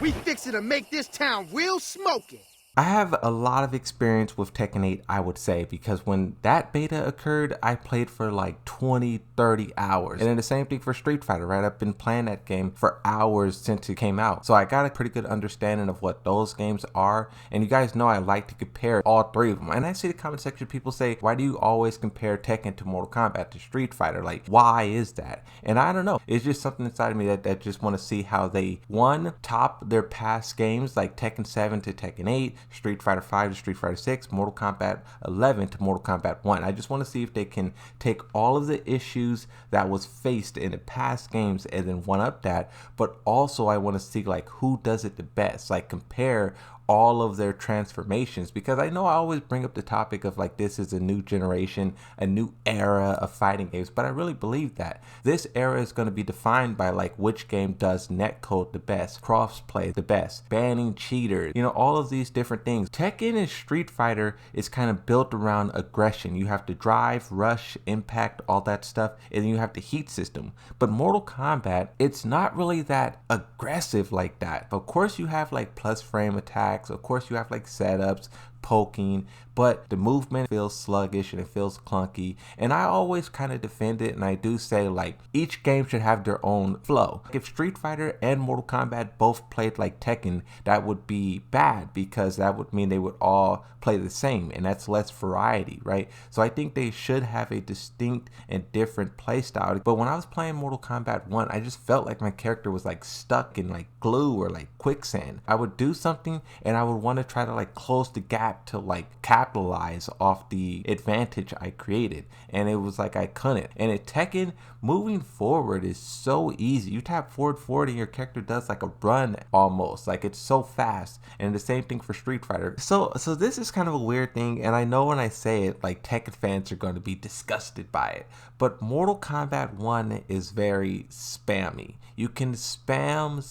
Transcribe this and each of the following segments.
We fixin' to make this town real smoking. I have a lot of experience with Tekken 8, I would say, because when that beta occurred, I played for like 20, 30 hours. And then the same thing for Street Fighter, right? I've been playing that game for hours since it came out. So I got a pretty good understanding of what those games are. And you guys know I like to compare all three of them. And I see the comment section, people say, why do you always compare Tekken to Mortal Kombat to Street Fighter? Like, why is that? And I don't know. It's just something inside of me that just want to see how they, one, top their past games like Tekken 7 to Tekken 8, Street Fighter 5 to Street Fighter 6, Mortal Kombat 11 to Mortal Kombat 1. I just want to see if they can take all of the issues that was faced in the past games and then one up that, but also I want to see like who does it the best, like compare all of their transformations, because I know I always bring up the topic of like this is a new generation, a new era of fighting games, but I really believe that this era is going to be defined by like which game does netcode the best, crossplay the best, banning cheaters, you know, all of these different things. Tekken and Street Fighter is kind of built around aggression. You have to drive, rush, impact, all that stuff, and then you have the heat system. But Mortal Kombat, it's not really that aggressive like that. Of course you have like plus frame attacks, of course you have like setups, poking, but the movement feels sluggish and it feels clunky. And I always kind of defend it, and I do say like each game should have their own flow. If Street Fighter and Mortal Kombat both played like Tekken, that would be bad, because that would mean they would all play the same, and that's less variety, right? So I think they should have a distinct and different play style. But when I was playing Mortal Kombat 1, I just felt like my character was like stuck in like glue or like quicksand. I would do something and I would want to try to like close the gap to like capitalize off the advantage I created, and it was like I couldn't. And in Tekken, moving forward is so easy. You tap forward and your character does like a run almost, like it's so fast. And the same thing for Street Fighter. So this is kind of a weird thing, and I know when I say it, like Tekken fans are going to be disgusted by it, but Mortal Kombat 1 is very spammy. You can spam,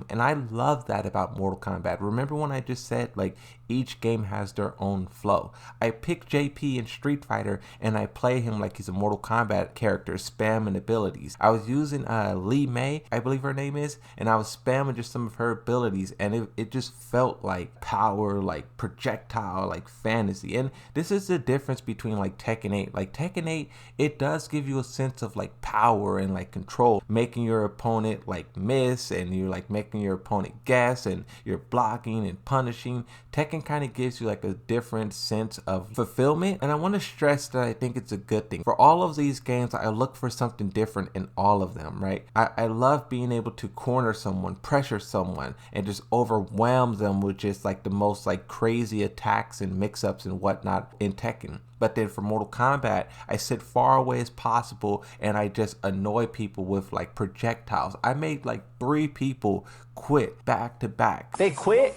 and I love that about Mortal Kombat. Remember when I just said like each game has their own flow? I pick JP in Street Fighter and I play him like he's a Mortal Kombat character, spamming abilities. I was using Lee May, I believe her name is, and I was spamming just some of her abilities, and it just felt like power, like projectile, like fantasy. And this is the difference between like Tekken 8. Like Tekken 8, it does give you a sense of like power and like control, making your opponent like miss, and you're like making your opponent guess, and you're blocking and punishing. Tekken kind of gives you like a different sense of fulfillment, and I want to stress that I think it's a good thing. For all of these games, I look for something different in all of them, right? I love being able to corner someone, pressure someone, and just overwhelm them with just like the most like crazy attacks and mix-ups and whatnot in Tekken. But then for Mortal Kombat, I sit far away as possible and I just annoy people with like projectiles. I made like 3 people quit back to back. They quit?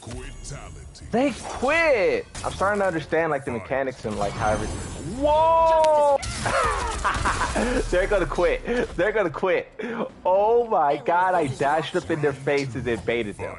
Quitality. They quit! I'm starting to understand like the mechanics and like how everything. Whoa! They're gonna quit. They're gonna quit. Oh my god, I dashed up in their faces and baited them.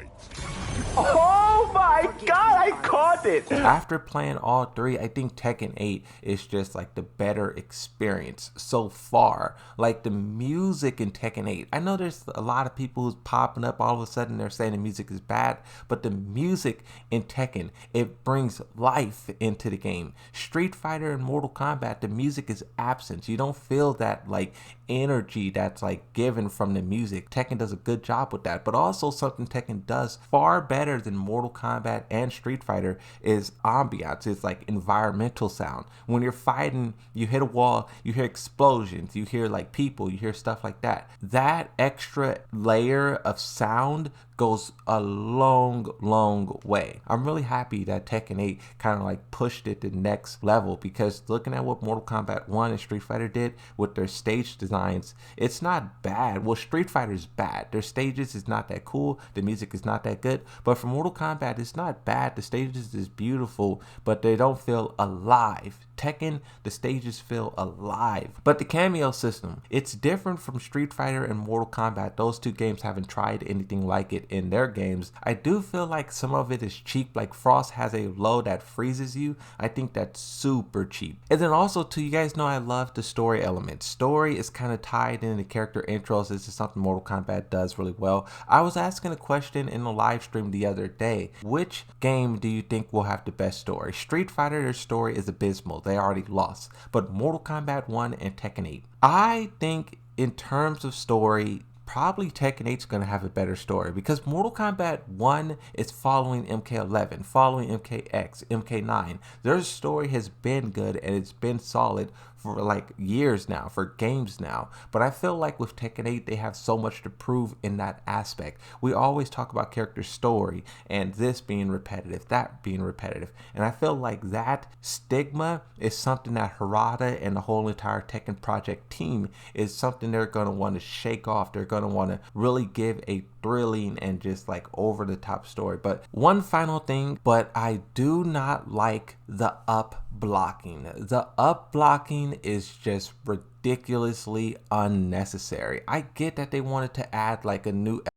Oh my god, I caught it! After playing all 3, I think Tekken 8 is just like the better experience so far. Like the music in Tekken 8, I know there's a lot of people who's popping up all of a sudden, they're saying the music is bad, but the music in Tekken, it brings life into the game. Street Fighter and Mortal Kombat, the music is absent. You don't feel that like energy that's like given from the music. Tekken does a good job with that. But also something Tekken does far better than Mortal Kombat and Street Fighter is ambiance. It's like environmental sound. When you're fighting, you hit a wall, you hear explosions, you hear like people, you hear stuff like that. That extra layer of sound goes a long way. I'm really happy that Tekken 8 kind of like pushed it to the next level, because looking at what Mortal Kombat 1 and Street Fighter did with their stage designs, it's not bad. Well, Street Fighter's bad. Their stages is not that cool. The music is not that good. But for Mortal Kombat, it's not bad. The stages is beautiful, but they don't feel alive. Tekken, the stages feel alive. But the cameo system, it's different from Street Fighter and Mortal Kombat. Those 2 games haven't tried anything like it in their games. I do feel like some of it is cheap. Like Frost has a low that freezes you. I think that's super cheap. And then also too, you guys know I love the story element. Story is kind kind of tied into character intros. This is something Mortal Kombat does really well. I was asking a question in the live stream the other day. Which game do you think will have the best story? Street Fighter, their story is abysmal. They already lost. But Mortal Kombat 1 and Tekken 8. I think in terms of story, probably Tekken 8 is going to have a better story because Mortal Kombat 1 is following MK11, following MKX, MK9. Their story has been good and it's been solid for like years now, for games now. But I feel like with Tekken 8, they have so much to prove in that aspect. We always talk about character story and this being repetitive, that being repetitive. And I feel like that stigma is something that Harada and the whole entire Tekken project team is something they're going to want to shake off. They're going to want to really give a thrilling and just like over the top story. But one final thing, but I do not like the up blocking. The up blocking is just ridiculously unnecessary. I get that they wanted to add like a new